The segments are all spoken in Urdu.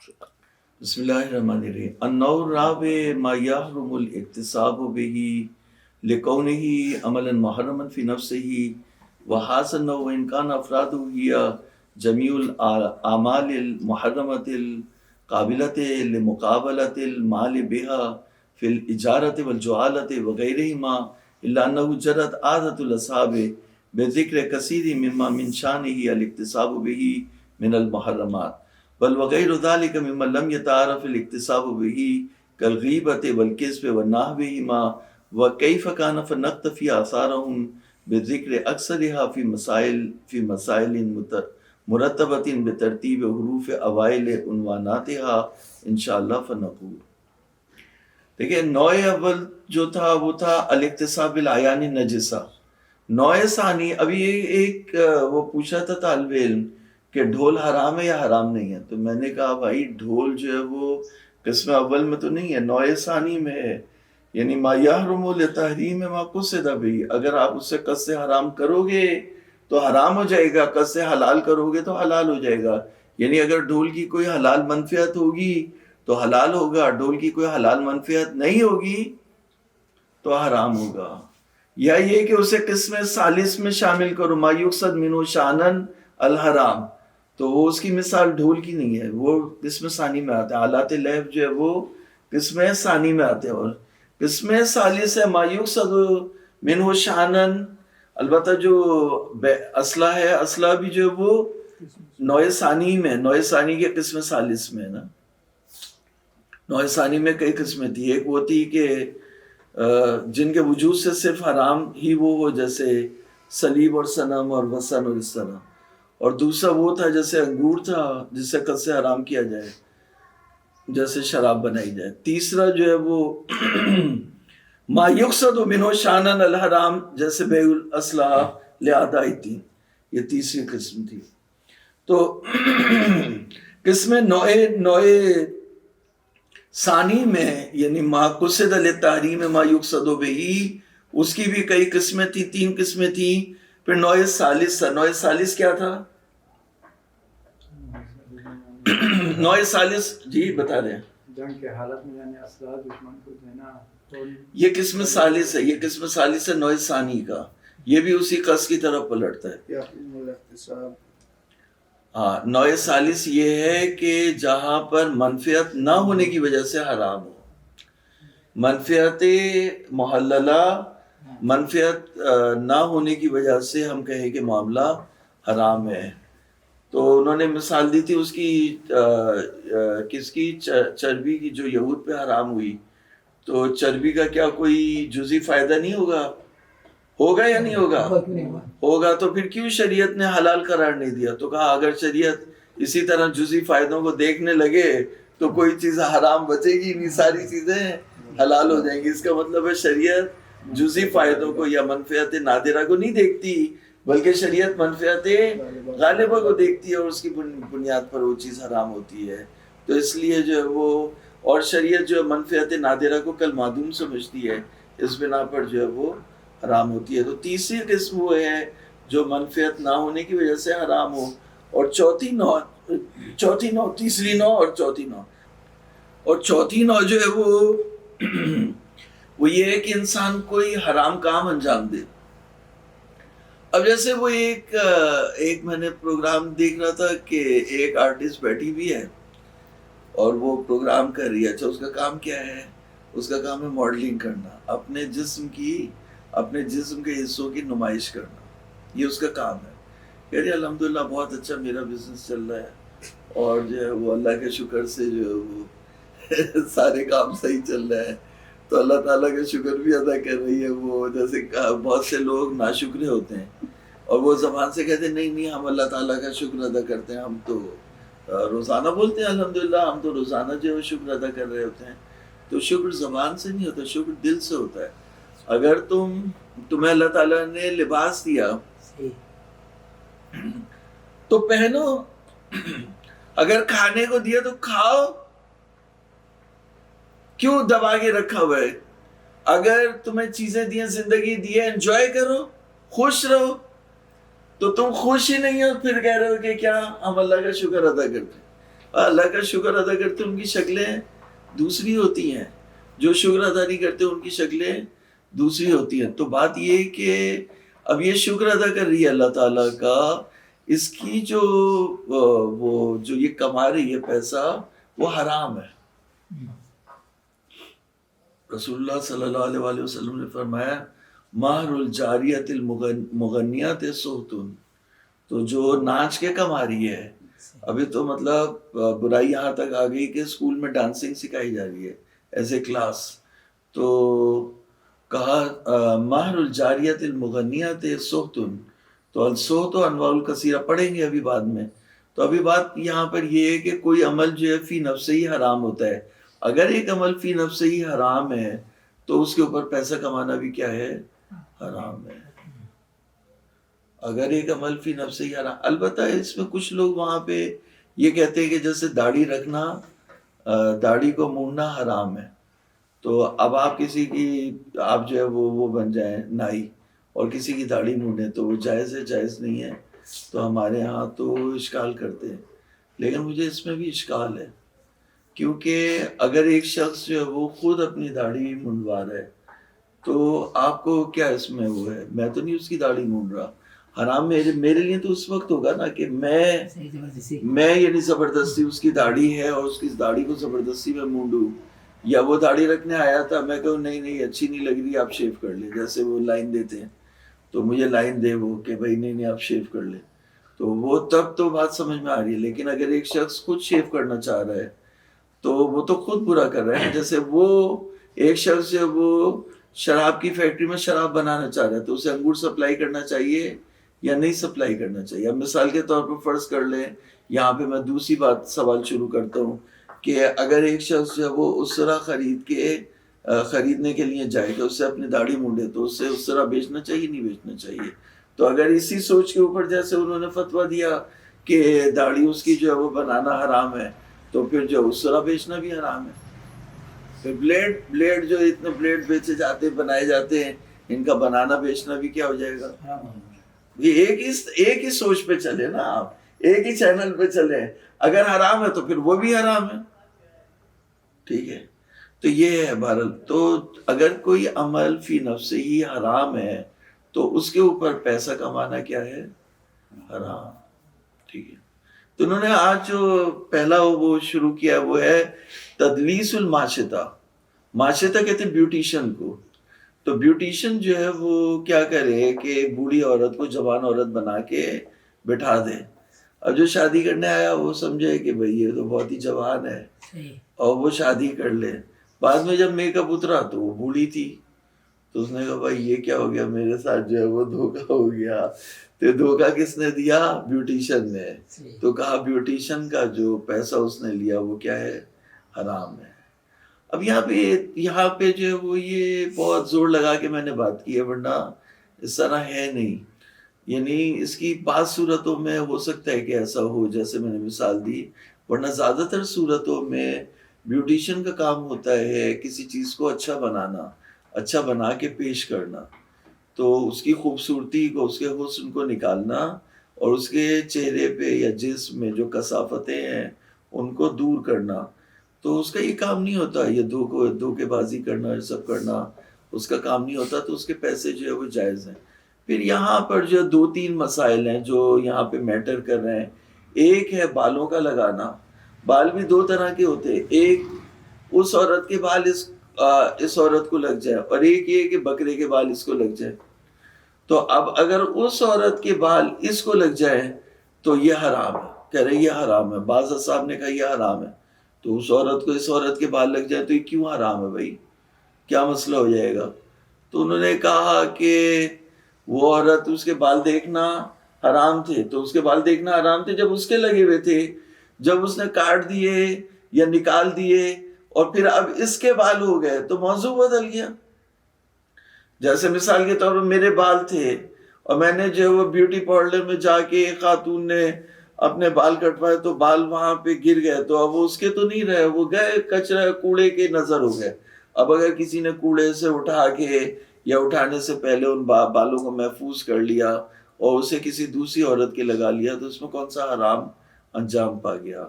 بسم اللہ الرحمن الرحیم النوع الرابع ما يحرم الاکتساب به لكونه عملا محرما في نفسه وهذا النوع ان كان افراده هي جميع الاعمال المحرمة القابلة لمقابلة المال بها في الإجارة والجعالة وغيرهما إلا أنه جرت عادة الأصحاب بذكر كثير مما من شأنه الاکتساب به من المحرمات بل وغیر ذلك مما لم يتعارف الاکتساب به كالغیبة والکذب ونحوهما وكيف كان فنقتفي آثارهم بذكر أكثرها في مسائل مرتبة بترتیب حروف اوائل عنواناتها انشاءاللہ فنقول. دیکھیں نوع اول جو تھا وہ تھا الاکتساب العیان النجسہ. نوع ثانی ابھی ایک وہ پوچھا تھا طالب علم کہ ڈھول حرام ہے یا حرام نہیں ہے، تو میں نے کہا بھائی ڈھول جو ہے وہ قسم اول میں تو نہیں ہے، نوع ثانی میں ہے، یعنی ما یحرم لتحریم ما قصد بھی، اگر آپ اس سے قصد حرام کرو گے تو حرام ہو جائے گا، قصد حلال کرو گے تو حلال ہو جائے گا. یعنی اگر ڈھول کی کوئی حلال منفعت ہوگی تو حلال ہوگا، ڈھول کی کوئی حلال منفعت نہیں ہوگی تو حرام ہوگا. یا یہ کہ اسے قسم ثالث میں شامل کرو، ما یقصد منہ شانن الحرام، تو وہ اس کی مثال ڈھول کی نہیں ہے، وہ قسم ثانی میں آتے ہیں. آلات لہو جو ہے وہ قسم ثانی میں آتے ہیں. اور قسم ثالث ہے ما یقصد منہ شانن، البتہ جو اسلحہ ہے، اسلحہ بھی جو ہے وہ نوع ثانی میں، نوع ثانی کے قسم ثالث میں نا. نوع ثانی میں کئی قسمیں تھی، ایک وہ تھی کہ جن کے وجود سے صرف حرام ہی وہ ہو، جیسے صلیب اور صنم اور وثن اور اس طرح. اور دوسرا وہ تھا جیسے انگور تھا جس سے قد سے حرام کیا جائے، جیسے شراب بنائی جائے. تیسرا جو ہے وہ ما یقصد منہ شانن الحرام، جیسے بیع الاسلحہ لاداء الدین، یہ تیسری قسم تھی. تو قسم نوع ثانی میں یعنی ما قصد للتحریم ما یقصد بہ، اس کی بھی کئی قسمیں تھی، 3 قسمیں تھیں. پھر نوع ثالث تھا. نوع ثالث کیا تھا؟ نوع ثالث جی بتا دیں. جنگ کے حالت میں یعنی اسلحہ دشمن کو دینا، یہ قسم ثالث ہے، یہ قسم ثالث ہے نوع ثانی کا. یہ بھی اسی قصد کی طرف پلٹتا ہے. ہاں، نوع ثالث یہ ہے کہ جہاں پر منفعت نہ ہونے کی وجہ سے حرام ہو، منفعت محللہ، منفعت نہ ہونے کی وجہ سے ہم کہیں کہ معاملہ حرام ہے. تو انہوں نے مثال دی تھی اس کی کس کی، چربی کی، جو یہود پہ حرام ہوئی. تو چربی کا کیا کوئی جزئی فائدہ نہیں ہوگا؟ ہوگا یا نہیں ہوگا؟ ہوگا. تو پھر کیوں شریعت نے حلال قرار نہیں دیا؟ تو کہا اگر شریعت اسی طرح جزئی فائدوں کو دیکھنے لگے تو کوئی چیز حرام بچے گی نہیں، ساری چیزیں حلال ہو جائیں گی. اس کا مطلب ہے شریعت جزئی فائدوں کو یا منفعت نادرہ کو نہیں دیکھتی، بلکہ شریعت منفعت غالبہ کو دیکھتی ہے اور اس کی بنیاد پر وہ چیز حرام ہوتی ہے. تو اس لیے جو ہے وہ، اور شریعت جو منفعت نادرہ کو کل معدوم سمجھتی ہے، اس بنا پر جو ہے وہ حرام ہوتی ہے. تو تیسری قسم وہ ہے جو منفعت نہ ہونے کی وجہ سے حرام ہو. اور چوتھی نوع، تیسری نوع اور چوتھی نوع. اور چوتھی نوع جو ہے وہ یہ ہے کہ انسان کوئی حرام کام انجام دے. اب جیسے وہ ایک میں نے پروگرام دیکھ رہا تھا کہ ایک آرٹسٹ بیٹھی بھی ہے اور وہ پروگرام کر رہی ہے. اچھا، اس کا کام کیا ہے؟ اس کا کام ہے ماڈلنگ کرنا، اپنے جسم کے حصوں کی نمائش کرنا، یہ اس کا کام ہے. کہہ رہی الحمدللہ بہت اچھا میرا بزنس چل رہا ہے، اور جو ہے وہ اللہ کے شکر سے جو ہے وہ سارے کام صحیح چل رہا ہے. تو اللہ تعالیٰ کا شکر بھی ادا کر رہی ہے. وہ جیسے بہت سے لوگ ناشکرے ہوتے ہیں اور وہ زبان سے کہتے ہیں نہیں ہم اللہ تعالیٰ کا شکر ادا کرتے ہیں، ہم تو روزانہ بولتے ہیں الحمدللہ، ہم تو روزانہ جو ہے شکر ادا کر رہے ہوتے ہیں. تو شکر زبان سے نہیں ہوتا، شکر دل سے ہوتا ہے. اگر تمہیں اللہ تعالیٰ نے لباس دیا تو پہنو، اگر کھانے کو دیا تو کھاؤ، کیوں دبا کے رکھا ہوا ہے؟ اگر تمہیں چیزیں دی، زندگی دی ہے، انجوائے کرو، خوش رہو. تو تم خوش ہی نہیں ہو، پھر کہہ رہے ہو کہ کیا ہم اللہ کا شکر ادا کرتے ہیں. اللہ کا شکر ادا کرتے ہیں ان کی شکلیں دوسری ہوتی ہیں، جو شکر ادا نہیں کرتے ان کی شکلیں دوسری ہوتی ہیں. تو بات یہ ہے کہ اب یہ شکر ادا کر رہی ہے اللہ تعالیٰ کا، اس کی جو وہ جو یہ کما رہی ہے پیسہ وہ حرام ہے. رسول اللہ صلی اللہ علیہ وآلہ وسلم نے فرمایا مہر الجاریت المغنیات سہتن. تو جو ناچ کے کما رہی ہے، ابھی تو مطلب برائی یہاں تک آ گئی کہ اسکول میں ڈانسنگ سکھائی جا رہی ہے ایز اے کلاس. تو کہا مہر الجاریت المغنیات سہتن. تو السہت و انواع الکثیرہ پڑھیں گے ابھی بعد میں. تو ابھی بات یہاں پر یہ ہے کہ کوئی عمل جو ہے فی نفس ہی حرام ہوتا ہے. اگر ایک عمل فی نفس ہی حرام ہے تو اس کے اوپر پیسہ کمانا بھی کیا ہے؟ حرام ہے. اگر ایک عمل فی نفس ہی حرام. البتہ اس میں کچھ لوگ وہاں پہ یہ کہتے ہیں کہ جیسے داڑھی رکھنا، داڑھی کو مونڈنا حرام ہے. تو اب آپ کسی کی آپ جو ہے وہ بن جائیں نائی اور کسی کی داڑھی مونڈیں تو وہ جائز ہے جائز نہیں ہے. تو ہمارے ہاں تو اشکال کرتے ہیں، لیکن مجھے اس میں بھی اشکال ہے، کیونکہ اگر ایک شخص جو ہے وہ خود اپنی داڑھی منڈوا رہا ہے تو آپ کو کیا اس میں وہ ہے؟ میں تو نہیں اس کی داڑھی مونڈ رہا. حرام میرے لیے تو اس وقت ہوگا نا کہ میں یعنی زبردستی اس کی داڑھی ہے اور اس کی داڑھی کو زبردستی میں مونڈوں، یا وہ داڑھی رکھنے آیا تھا میں کہوں نہیں اچھی نہیں لگ رہی آپ شیو کر لیں، جیسے وہ لائن دیتے ہیں تو مجھے لائن دے وہ کہ بھائی نہیں آپ شیو کر لیں. تو وہ تب تو بات سمجھ میں آ رہی ہے. لیکن اگر ایک شخص خود شیو کرنا چاہ رہا ہے تو وہ تو خود برا کر رہا ہے. جیسے وہ ایک شخص جو وہ شراب کی فیکٹری میں شراب بنانا چاہ رہا ہے تو اسے انگور سپلائی کرنا چاہیے یا نہیں سپلائی کرنا چاہیے. اب مثال کے طور پر فرض کر لیں، یہاں پہ میں دوسری بات سوال شروع کرتا ہوں کہ اگر ایک شخص جو ہے وہ اس طرح خریدنے کے لیے جائے کہ اس سے اپنی داڑھی مونڈے تو اسے اس طرح بیچنا چاہیے نہیں بیچنا چاہیے. تو اگر اسی سوچ کے اوپر جیسے انہوں نے فتویٰ دیا کہ داڑھی اس کی جو ہے وہ بنانا حرام ہے تو پھر جو اس طرح بیچنا بھی حرام ہے. پھر بلیڈ جو اتنے بلیڈ بیچے جاتے بنائے جاتے ہیں، ان کا بنانا بیچنا بھی کیا ہو جائے گا؟ یہ ایک ہی سوچ پہ چلے نا، آپ ایک ہی چینل پہ چلے. اگر حرام ہے تو پھر وہ بھی حرام ہے. ٹھیک ہے، تو یہ ہے بہرحال. تو اگر کوئی عمل فی نفس ہی حرام ہے تو اس کے اوپر پیسہ کمانا کیا ہے؟ حرام. ٹھیک ہے. تو انہوں نے آج جو پہلا وہ شروع کیا وہ ہے تدلیس الماشطہ. ماشطہ کہتے ہیں بیوٹیشن کو. تو بیوٹیشن جو ہے وہ کیا کرے کہ بوڑھی عورت کو جوان عورت بنا کے بٹھا دے. اب جو شادی کرنے آیا وہ سمجھے کہ بھئی یہ تو بہت ہی جوان ہے اور وہ شادی کر لے. بعد میں جب میک اپ اترا تو وہ بوڑھی تھی. تو اس نے کہا بھائی یہ کیا ہو گیا میرے ساتھ جو ہے وہ دھوکہ ہو گیا. تو دھوکہ کس نے دیا؟ بیوٹیشن نے. تو کہا بیوٹیشن کا جو پیسہ اس نے لیا وہ کیا ہے؟ حرام ہے. اب یہاں پہ جو ہے وہ یہ بہت زور لگا کے میں نے بات کی ہے، ورنہ اس طرح ہے نہیں. یعنی اس کی بعض صورتوں میں ہو سکتا ہے کہ ایسا ہو جیسے میں نے مثال دی، ورنہ زیادہ تر صورتوں میں بیوٹیشن کا کام ہوتا ہے کسی چیز کو اچھا بنانا، اچھا بنا کے پیش کرنا. تو اس کی خوبصورتی کو، اس کے حسن کو نکالنا اور اس کے چہرے پہ یا جسم میں جو کثافتیں ہیں ان کو دور کرنا. تو اس کا یہ کام نہیں ہوتا. یہ دھوکے بازی کرنا، یہ سب کرنا اس کا کام نہیں ہوتا. تو اس کے پیسے جو ہے وہ جائز ہیں. پھر یہاں پر جو 2-3 مسائل ہیں جو یہاں پہ میٹر کر رہے ہیں. ایک ہے بالوں کا لگانا. بال بھی 2 طرح کے ہوتے ہیں. ایک اس عورت کے بال اس عورت کو لگ جائے، اور ایک یہ کہ بکرے کے بال اس کو لگ جائے. تو اب اگر اس عورت کے بال اس کو لگ جائے تو یہ حرام ہے. کہہ رہے یہ حرام ہے. بعض صاحب نے کہا یہ حرام ہے. تو اس عورت کو اس عورت کے بال لگ جائے تو یہ کیوں حرام ہے بھائی؟ کیا مسئلہ ہو جائے گا؟ تو انہوں نے کہا کہ وہ عورت اس کے بال دیکھنا حرام تھے. تو اس کے بال دیکھنا حرام تھے جب اس کے لگے ہوئے تھے. جب اس نے کاٹ دیے یا نکال دیے اور پھر اب اس کے بال ہو گئے تو موضوع بدل گیا. جیسے مثال کے طور پر میرے بال تھے اور میں نے جو وہ بیوٹی پارلر میں جا کے ایک خاتون نے اپنے بال کٹوائے تو بال وہاں پہ گر گئے. تو اب اس کے تو نہیں رہے، وہ گئے کچرا کوڑے کے نظر ہو گئے. اب اگر کسی نے کوڑے سے اٹھا کے یا اٹھانے سے پہلے ان بالوں کو محفوظ کر لیا اور اسے کسی دوسری عورت کے لگا لیا تو اس میں کون سا حرام انجام پا گیا؟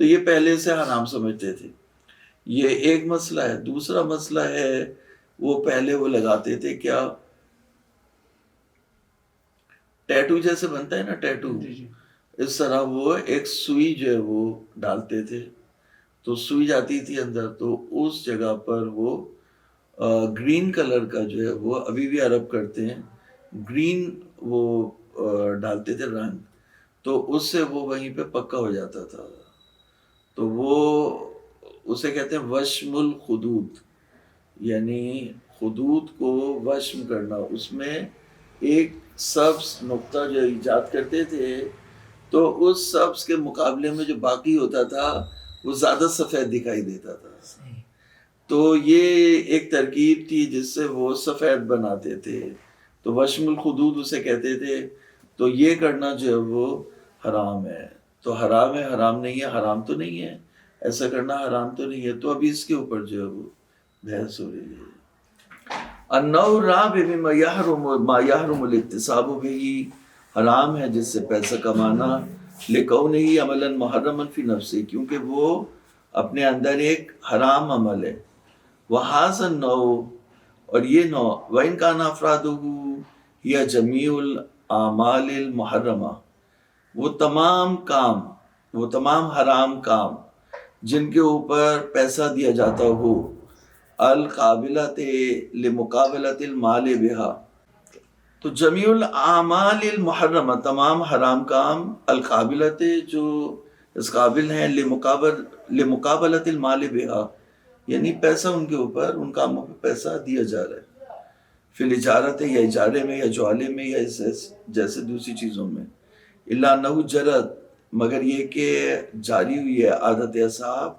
تو یہ پہلے سے حرام سمجھتے تھے. یہ ایک مسئلہ ہے. دوسرا مسئلہ ہے وہ پہلے وہ لگاتے تھے کیا، ٹیٹو جیسے بنتا ہے نا ٹیٹو، جی جی اس طرح وہ ایک سوئی جو ہے وہ ڈالتے تھے، تو سوئی جاتی تھی اندر، تو اس جگہ پر وہ گرین کلر کا جو ہے وہ ابھی بھی عرب کرتے ہیں، گرین وہ ڈالتے تھے رنگ، تو اس سے وہ وہیں پہ پکا ہو جاتا تھا. تو وہ اسے کہتے ہیں وشم الخدود، یعنی خدود کو وشم کرنا. اس میں ایک سبز نقطہ جو ایجاد کرتے تھے، تو اس سبز کے مقابلے میں جو باقی ہوتا تھا وہ زیادہ سفید دکھائی دیتا تھا. تو یہ ایک ترکیب تھی جس سے وہ سفید بناتے تھے، تو وشم الخدود اسے کہتے تھے. تو یہ کرنا جو ہے وہ حرام ہے. تو حرام ہے، حرام نہیں ہے، حرام تو نہیں ہے، ایسا کرنا حرام تو نہیں ہے. تو ابھی اس کے اوپر جو ہے وہ بحث ہو رہی ہے. النوع الرابع مما ما يحرم الاکتساب به، حرام ہے جس سے پیسہ کمانا، لکونہ عملا محرما فی نفسہ، کیونکہ وہ اپنے اندر ایک حرام عمل ہے. وہذا النوع، اور یہ نوع، وإن كان افرادہ ہی جمیع الاعمال المحرمہ، وہ تمام کام، وہ تمام حرام کام جن کے اوپر پیسہ دیا جاتا ہو، القابلۃ لمقابلۃ المال بہا، تو جمیع الاعمال المحرمہ، تمام حرام کام، القابلۃ جو اس قابل ہیں، لمقابلۃ المال بہا، یعنی پیسہ ان کے اوپر، ان کاموں پہ پیسہ دیا جا رہا ہے، فی الاجارت، یا اجارے میں، یا جوالے میں، یا جیسے دوسری چیزوں میں. الا انہ جرت، مگر یہ کہ جاری ہوئی ہے عادت اصحاب،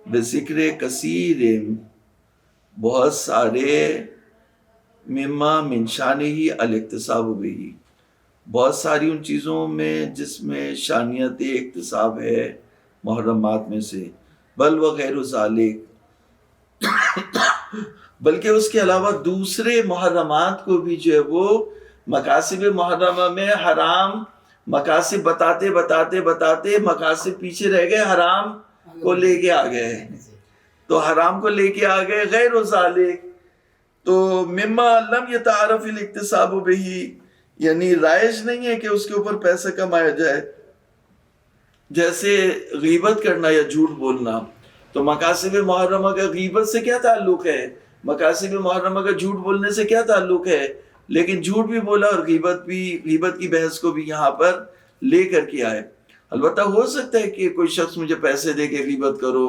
بذکر کثیر، بہت سارے، مما من شانہ الاکتساب بہ، بہت ساری ان چیزوں میں جس میں شانیت اکتساب ہے محرمات میں سے. بل وغیر ذالک، بلکہ اس کے علاوہ دوسرے محرمات کو بھی جو ہے وہ مقاصد محرمہ میں حرام مقاصد بتاتے بتاتے بتاتے مقاصد پیچھے رہ گئے، حرام کو لے کے آ گئے. تو حرام کو لے کے آ گئے. غیر ذالک، تو مما لم یتعارف الاکتساب بہ، یعنی رائج نہیں ہے کہ اس کے اوپر پیسہ کمایا جائے، جیسے غیبت کرنا یا جھوٹ بولنا. تو مقاصد محرمہ کا غیبت سے کیا تعلق ہے؟ مقاصد محرمہ کا جھوٹ بولنے سے کیا تعلق ہے؟ لیکن جھوٹ بھی بولا اور غیبت کی بحث کو بھی یہاں پر لے کر کے آئے. البتہ ہو سکتا ہے کہ کوئی شخص مجھے پیسے دے کے غیبت کرو،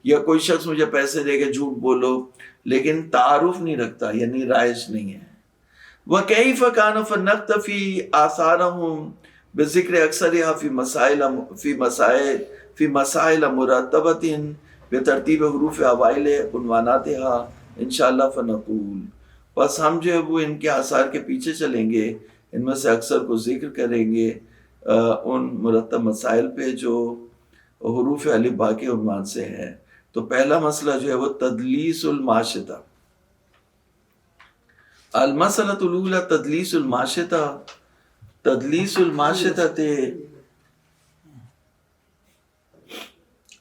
یا کوئی شخص مجھے پیسے دے کے جھوٹ بولو، لیکن تعارف نہیں رکھتا، یعنی رائج نہیں ہے. وَكَيْفَ كَانَ فَنَقْتَفِي آثَارَهُمْ بِذِكْرِ أَكْثَرِهَا فِي مسائل مرتبة بترتیب حروف اوائل عنواناتها انشاءاللہ فنقول، بس ہم جو ہے وہ ان کے آثار کے پیچھے چلیں گے، ان میں سے اکثر کو ذکر کریں گے ان مرتب مسائل پہ جو حروف الف با کے عنوان سے ہیں. تو پہلا مسئلہ جو ہے وہ تدلیس الماشطہ. المسئلۃ الاولی تدلیس الماشطہ. تدلیس الماشطہ،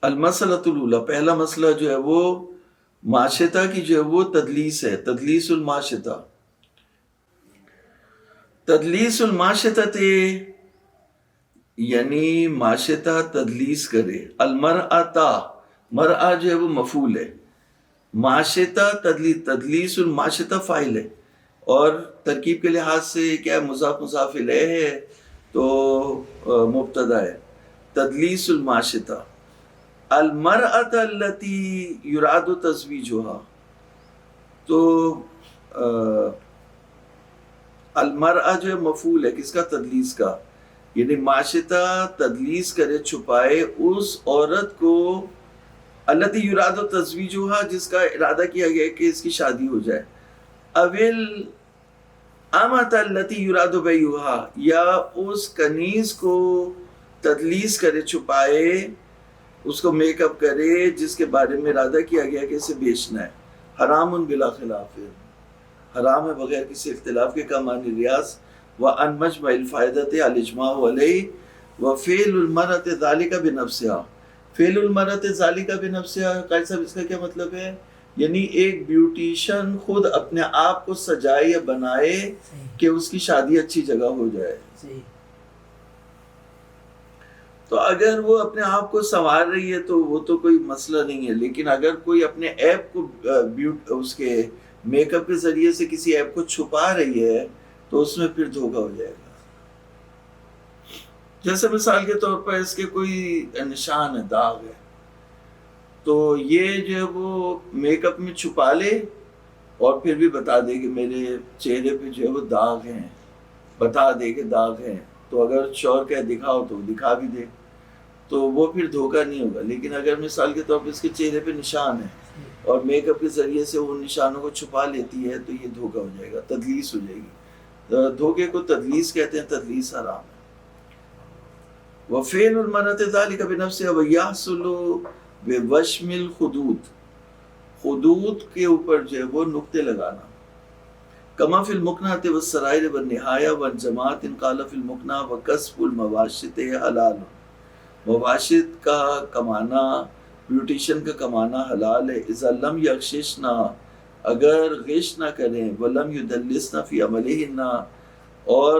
المسئلۃ الاولی، پہلا مسئلہ جو ہے وہ معاشطہ کی جو ہے وہ تدلیس ہے، تدلیس الماشطہ. تدلیس الماشطہ یعنی معاشطہ تدلیس کرے. المرأۃ، مرأہ جو ہے وہ مفعول ہے، معاشطہ تدلیس الماشطہ فاعل ہے، اور ترکیب کے لحاظ سے کیا مضاف مضاف الیہ ہے تو مبتدا ہے. تدلیس الماشطہ. المرأۃ التی یراد تزویجها، تو المرأہ جو ہے مفعول ہے کس کا؟ تدلیس کا، یعنی معاشطہ تدلیس کرے، چھپائے اس عورت کو، التی یراد تزویجها، جس کا ارادہ کیا گیا کہ اس کی شادی ہو جائے. اویل امۃ التی یراد بیعها، یا اس کنیز کو تدلیس کرے، چھپائے، اس کو میک اپ کرے جس کے بارے میں ارادہ کیا گیا کہ اسے بیچنا ہے. حرام بلا خلاف، حرام ہے بغیر کسی اختلاف کے. کمانی ریاض وان مجمع الفائدۃ الاجماع علیہ وفعل المرأة ذلك بنفسها، فعل المرأۃ ذالک بنفسہا، قاری صاحب اس کا کیا مطلب ہے؟ یعنی ایک بیوٹیشن خود اپنے آپ کو سجائے یا بنائے کہ اس کی شادی اچھی جگہ ہو جائے. تو اگر وہ اپنے آپ کو سنوار رہی ہے تو وہ تو کوئی مسئلہ نہیں ہے، لیکن اگر کوئی اپنے ایپ کو اس کے میک اپ کے ذریعے سے کسی ایپ کو چھپا رہی ہے تو اس میں پھر دھوکہ ہو جائے گا. جیسے مثال کے طور پر اس کے کوئی نشان ہے، داغ ہے، تو یہ جو ہے وہ میک اپ میں چھپا لے اور پھر بھی بتا دے کہ میرے چہرے پہ جو ہے وہ داغ ہیں، بتا دے کہ داغ ہیں، تو اگر شوہر کہ دکھاؤ تو دکھا بھی دے تو وہ پھر دھوکہ نہیں ہوگا. لیکن اگر مثال کے طور پر اس کے چہرے پہ نشان ہے اور میک اپ کے ذریعے سے ان نشانوں کو چھپا لیتی ہے تو یہ دھوکہ ہو جائے گا، تدلیس ہو جائے گی. دھوکے کو تدلیس کہتے ہیں، تدلیس حرام ہے. وَفِعْلُ الْمَرْأَةِ ذَلِكَ بِنَفْسِهَا وَيَحْصُلُ بِوَشْمِ الْخُدُودِ، خدود کے اوپر جو ہے وہ نقطے لگانا. کما فی المکنۃ والسرائر والنہایہ والجماعت قال فی المکنہ وکسب المواشط حلال. مواشط کا کمانا، بیوٹیشن کا کمانا حلال ہے. اذا لم یغششنا، اگر غش نہ کریں، ولم یدلسنا فی عملہن، اور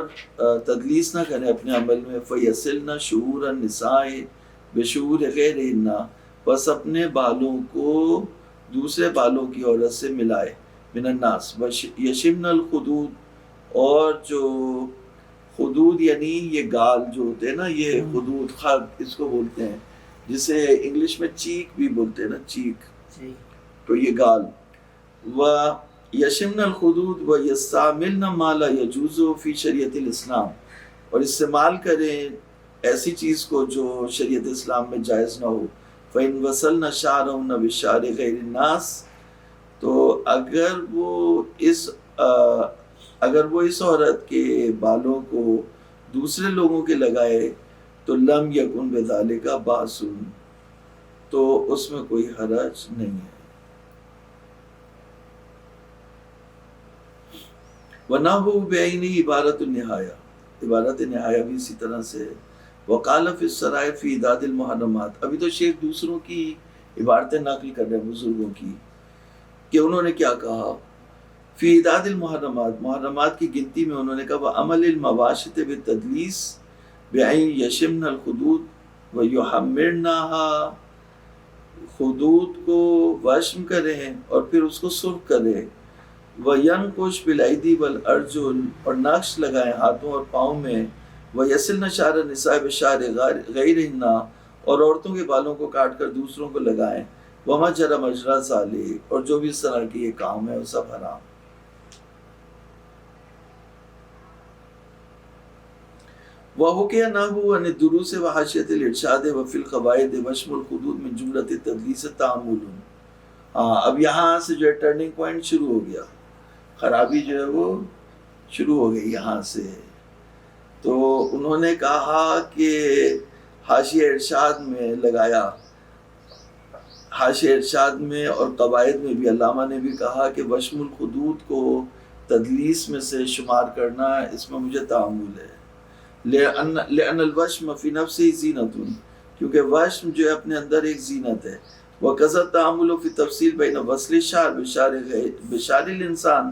تدلیس نہ کریں اپنے عمل میں، فیصلن شعور النساء بشعور غیرہن، بس اپنے بالوں کو دوسرے بالوں کی عورت سے ملائے. من الناس یشمن الخدود، اور جو خدود یعنی یہ گال جو ہوتے ہیں نا، یہ خدود خد اس کو بولتے ہیں، جسے انگلش میں چیک بھی بولتے ہیں نا، چیک، تو یہ گال. و یشمن الخدود و یستعملن ما لا یجوز فی شریعت الاسلام، اور استعمال کریں ایسی چیز کو جو شریعت اسلام میں جائز نہ ہو. فإن وصلن شعرهن بشعر غیر الناس، تو اگر وہ اس عورت کے بالوں کو دوسرے لوگوں کے لگائے تو لم یکن بذالک باس، تو اس میں کوئی حرج نہیں ہے. وَنَحْوُهُ بِعَيْنِهِ عبارت النہایہ، عبارت نہایہ بھی اسی طرح سے. وقال فی السرائر فی اعداد المحرمات، ابھی تو شیخ دوسروں کی عبارتیں نقل کر رہے ہیں بزرگوں کی کہ انہوں نے کیا کہا. فی اعداد المحرمات، محرمات کی گنتی میں انہوں نے کہا وعمل المواشط بالتدلیس بعین یشمن الخدود ویحمرنها، خدود کو وشم کریں اور پھر اس کو سرخ کریں. وینقش بالایدی والارجل، اور نقش لگائیں ہاتھوں اور پاؤں میں. ویصلن شعر النساء بشعر غیرہن، اور عورتوں کے بالوں کو کاٹ کر دوسروں کو لگائیں. وما جرى مجرى ذلك، اور جو بھی اس طرح کی یہ کام ہے وہ سب حرام. وحكي عنه عن الدروس وحاشية الارشاد وفي القواعد وشم الخدود من جملة التدليس التعامل. اب یہاں سے جو ہے ٹرننگ پوائنٹ شروع ہو گیا، خرابی جو ہے وہ شروع ہو گئی یہاں سے. تو انہوں نے کہا کہ حاشیہ ارشاد میں لگایا، حاشیہ ارشاد میں اور قواعد میں بھی علامہ نے بھی کہا کہ وشم الخدود کو تدلیس میں سے شمار کرنا، اس میں مجھے تعامل ہے. لأن الوشم فی نفسہ زینت، کیونکہ وشم جو ہے اپنے اندر ایک زینت ہے. وکذا التعامل فی تفصیل بین وصل الشعر بشعر الانسان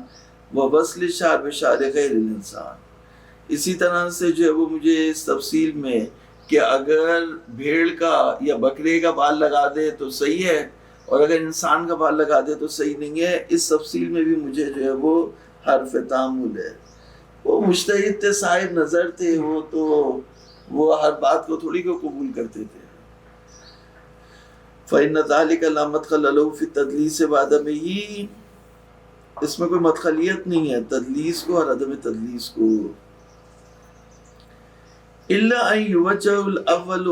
و وصل الشعر بشعر غیر الانسان. اسی طرح سے جو ہے وہ مجھے اس تفصیل میں کہ اگر بھیڑ کا یا بکرے کا بال لگا دے تو صحیح ہے، اور اگر انسان کا بال لگا دے تو صحیح نہیں ہے، اس تفصیل میں بھی مجھے جو ہے وہ حرف تعامل ہے. وہ مجتہد تھے، صاحب نظر تھے، وہ تو وہ ہر بات کو تھوڑی کو قبول کرتے تھے. فإن ذلك لا مدخل له في التدلیس وعدمه، اس میں کوئی مدخلیت نہیں ہے تدلیس کو اور عدم تدلیس کو. الا ان يوجه الاول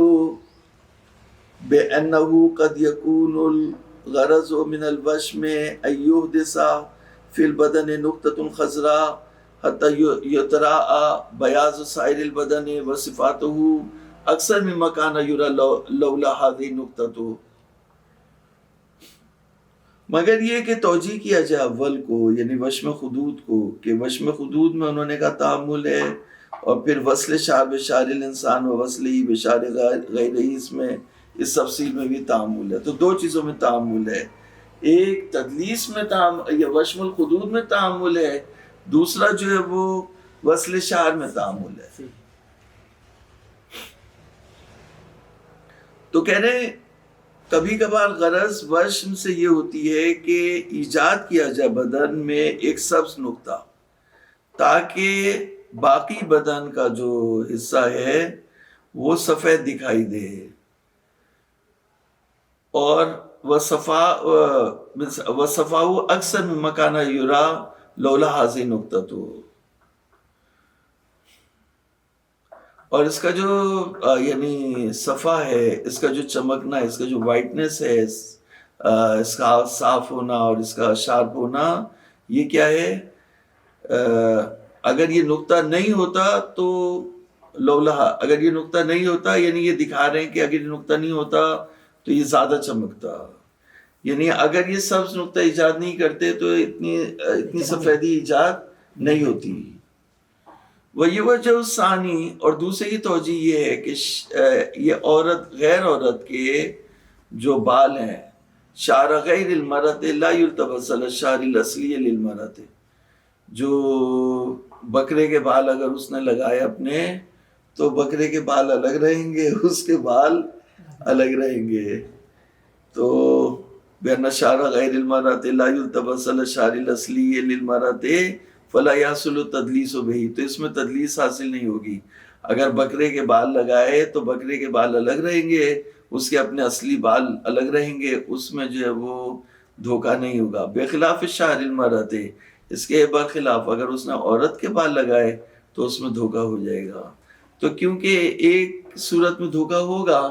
بانه قد يكون الغرض من الوشم ان يحدث في البدن نقطة خضراء حتى يتراءى بياض سائر البدن وصفاته اکثر مما كان يرى لولا هذه النقطة. مگر یہ کہ توجیہ کیا جائے اول کو، یعنی وشم خدود کو، کہ وشم خدود میں انہوں نے کہا تعامل ہے، اور پھر وصل شعر بشعر الانسان و وصل ہی بشعر غیرہی، اس میں اس تفصیل میں بھی تعامل ہے. تو دو چیزوں میں تعامل ہے، ایک تدلیس میں تعامل یا وشم الخدود میں تعامل ہے، دوسرا جو ہے وہ وصل شعر میں تعامل ہے. تو کہہ رہے ہیں کبھی کبھار غرض وشم سے یہ ہوتی ہے کہ ایجاد کیا جائے بدن میں ایک سبز نقطہ، تاکہ باقی بدن کا جو حصہ ہے وہ سفید دکھائی دے، اور وصفاء اکثر من مکانہ یرا لولا حاضر نقطہ. تو اور اس کا جو یعنی صفا ہے، اس کا جو چمکنا ہے، اس کا جو وائٹنس ہے، اس کا صاف ہونا اور اس کا شارپ ہونا، یہ کیا ہے؟ اگر یہ نقطہ نہیں ہوتا تو لولا، اگر یہ نقطہ نہیں ہوتا یعنی یہ دکھا رہے ہیں کہ اگر یہ نقطہ نہیں ہوتا تو یہ زیادہ چمکتا، یعنی اگر یہ سبز نقطہ ایجاد نہیں کرتے تو اتنی سفیدی ایجاد نہیں ہوتی. وہی وجہ ثانی، اور دوسری توجہ یہ ہے کہ یہ عورت غیر عورت کے جو بال ہیں، شعر غیر المرأة لا یلتبس علی الشعر الاصلی للمرأة، جو بکرے کے بال اگر اس نے لگائے اپنے تو بکرے کے بال الگ رہیں گے، اس کے بال الگ رہیں گے. تو بأن شعر غیر المرأة لا یلتبس علی الشعر الاصلی للمرأة فلا یحصل التدلیس بہ، تو اس میں تدلیس حاصل نہیں ہوگی. اگر بکرے کے بال لگائے تو بکرے کے بال الگ رہیں گے، اس کے اپنے اصلی بال الگ رہیں گے، اس میں جو ہے وہ دھوکہ نہیں ہوگا. بخلاف الشعر المرأة، اس کے برخلاف اگر اس نے عورت کے بال لگائے تو اس میں دھوکہ ہو جائے گا. تو کیونکہ ایک صورت میں دھوکہ ہوگا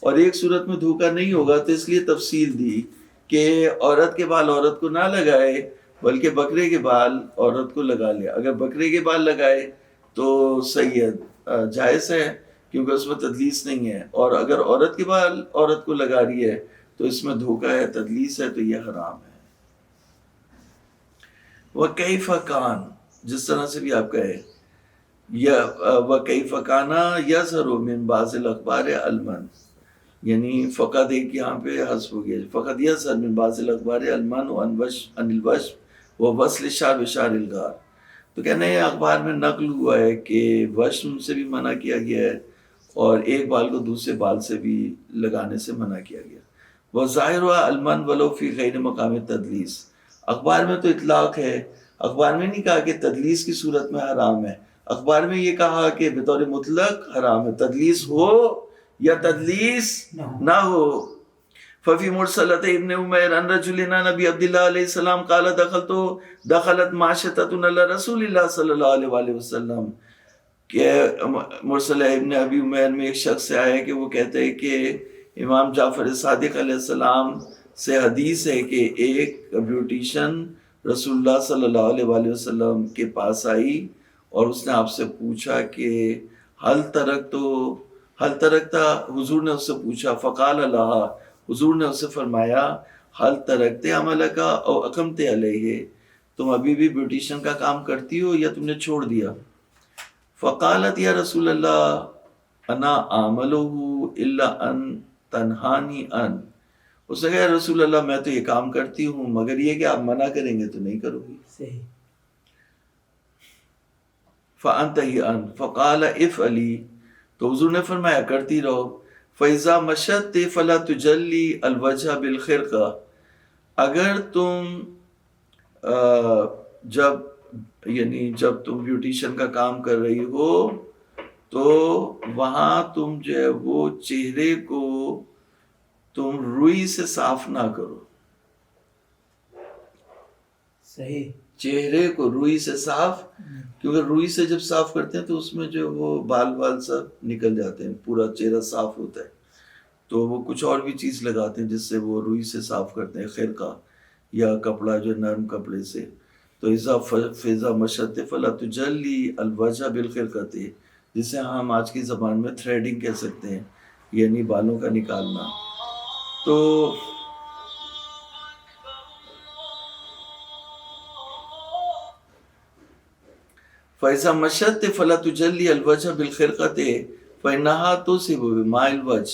اور ایک صورت میں دھوکہ نہیں ہوگا، تو اس لیے تفصیل دی کہ عورت کے بال عورت کو نہ لگائے بلکہ بکرے کے بال عورت کو لگا لے. اگر بکرے کے بال لگائے تو صحیح ہے، جائز ہے، کیونکہ اس میں تدلیس نہیں ہے. اور اگر عورت کے بال عورت کو لگا رہی ہے تو اس میں دھوکہ ہے، تدلیس ہے، تو یہ حرام ہے. وَكَيْفَ كَانَ، جس طرح سے بھی آپ کہے، وَكَيْفَ كَانَ يَظْهَرُ مِنْ بَعْضِ الْأَخْبَارِ الْمَنْ، یعنی فقط ایک یہاں پہ حذف ہو گیا، فقط يَظْهَرُ مِنْ بَعْضِ الْأَخْبَارِ الْمَنْ عَنِ الْوَشْمِ وَوَصْلِ الشَّعْرِ بِشَعْرِ الْغَارِ. تو کہنا ہے اخبار میں نقل ہوا ہے کہ وشم سے بھی منع کیا گیا ہے اور ایک بال کو دوسرے بال سے بھی لگانے سے منع کیا گیا. وَظَاهِرُهَا الْمَنْ وَلَوْ فِي غَيْرِ مَقَامِ التَّدْلِيسِ، اخبار میں تو اطلاق ہے، اخبار میں نہیں کہا کہ تدلیس کی صورت میں حرام ہے، اخبار میں یہ کہا کہ بطور مطلق حرام ہے، تدلیس ہو یا تدلیس نہ ہو. ففی مرسلۃ ابن عمیر ان رجل نبی عبد اللہ علیہ السلام قال دخلت معاشطۃ علی رسول اللہ صلی اللہ علیہ وآلہ وسلم، کہ مرسل ابن ابی عمیر میں ایک شخص سے آیا کہ وہ کہتے ہیں کہ امام جعفر صادق علیہ السلام سے حدیث ہے کہ ایک بیوٹیشن رسول اللہ صلی اللہ علیہ وآلہ وسلم کے پاس آئی اور اس نے آپ سے پوچھا کہ حل ترکتا، حضور نے اس سے پوچھا، فقال اللہ، حضور نے اس سے فرمایا، حل ترکتے عملک او اقمت علیہ، تم ابھی بھی بیوٹیشن کا کام کرتی ہو یا تم نے چھوڑ دیا؟ فقالت یا رسول اللہ انا عاملہ الا ان تنہانی ان، اس نے کہا یا رسول اللہ میں تو یہ کام کرتی ہوں مگر یہ کہ آپ منع کریں گے تو نہیں کرو گی. صحیح. فانتہی ان، فقال افعلی، تو حضور نے فرمایا کرتی رہو. فَإِذَا مَشَتْ فَلَا تُجَلِّ الْوَجْهَ بِالْخِرْقَةِ، اگر تم جب تم بیوٹیشن کا کام کر رہی ہو تو وہاں تم جو ہے وہ چہرے کو تم روئی سے صاف نہ کرو. صحیح. چہرے کو روئی سے صاف، کیونکہ روئی سے جب صاف کرتے ہیں تو اس میں جو وہ بال سب نکل جاتے ہیں، پورا چہرہ صاف ہوتا ہے. تو وہ کچھ اور بھی چیز لگاتے ہیں جس سے وہ روئی سے صاف کرتے ہیں، خرقہ یا کپڑا جو نرم کپڑے سے. تو فضا مشت فلا تجلی الوجہ بالخرقۃ، جسے ہم آج کی زبان میں تھریڈنگ کہہ سکتے ہیں، یعنی بالوں کا نکالنا. تو فَإِذَا مَشَتْ فَلَا تُجَلِّ الْوَجْهَ بِالْخِرْقَةِ فَإِنَّهَا تُصِبُ بِمَاءِ الْوَجْهِ،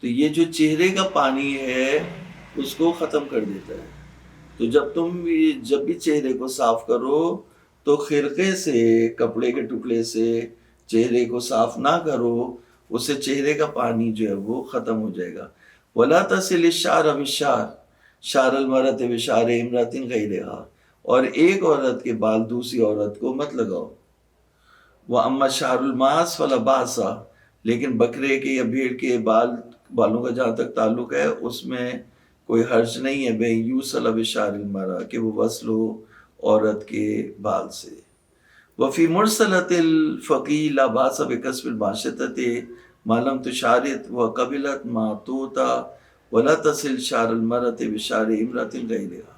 تو یہ جو چہرے کا پانی ہے اس کو ختم کر دیتا ہے. تو جب بھی چہرے کو صاف کرو تو خرقے سے، کپڑے کے ٹکڑے سے چہرے کو صاف نہ کرو، اس سے چہرے کا پانی جو ہے وہ ختم ہو جائے گا. وَلَا تَصِلِ الشَّعْرَ بِالشَّعْرِ شَعْرَ الْمَرْأَةِ بِشَعْرِ امْرَأَةٍ غَيْرِهَا، اور ایک عورت کے بال دوسری عورت کو مت لگاؤ. وَأَمَّا شَعْرُ الْمَعَاصِ فَلَا بَأْسَ، لیکن بکرے کے یا بھیڑ کے بالوں کا جہاں تک تعلق ہے اس میں کوئی حرج نہیں ہے، بے یوصل بشعر المرأة، کہ وہ وصل ہو عورت کے بال سے. وفی مرسلۃ الفقی لا باس بکسب الباشطۃ ما لم تشارط وقبلت ما توتا ولا تصل شعر المرأة بشعر امرأة غیرها.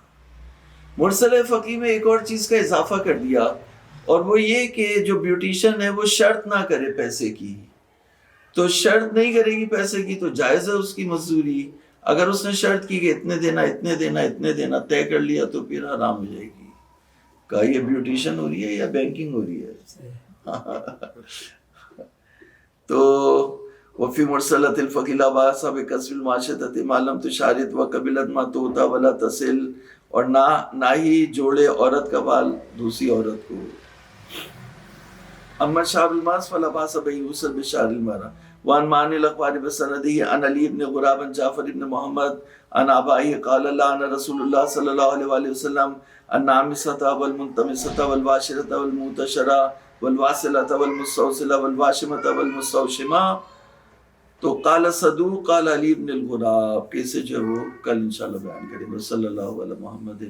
مرسل فقی میں ایک اور چیز کا اضافہ کر دیا، اور وہ یہ کہ جو بیوٹیشن ہے وہ شرط نہ کرے پیسے کی. تو شرط نہیں کرے گی پیسے کی تو جائز ہے اس کی مزدوری. اگر اس نے شرط کی کہ اتنے دینا اتنے دینا اتنے دینا طے کر لیا تو پھر حرام ہو جائے گی. کہا یہ بیوٹیشن ہو رہی ہے یا بینکنگ ہو رہی ہے؟ تو وفی مرسلۃ الفقی لا باس بکسب الماشطۃ ما لم تشارط وقبلت ما توتا ولا تصل، اور نہ ہی جوڑے عورت کا بال دوسری عورت کو. اما شعر الماس فلا باس به يوصل بشعر المرأة. وان معنی الاخبار بسنده عن علی بن غراب عن جعفر بن محمد عن آبائه قال لعن رسول الله صلی اللہ علیہ وآلہ وسلم النامصة والمنتمصة والواشرة والموتشرة والواصلة والمستوصلة والواشمة والمستوشمة. تو قال صدوق قال علی بن الغراب، کیسے جو وہ کل انشاءاللہ بیان کریں گے. صلی اللہ علیہ محمد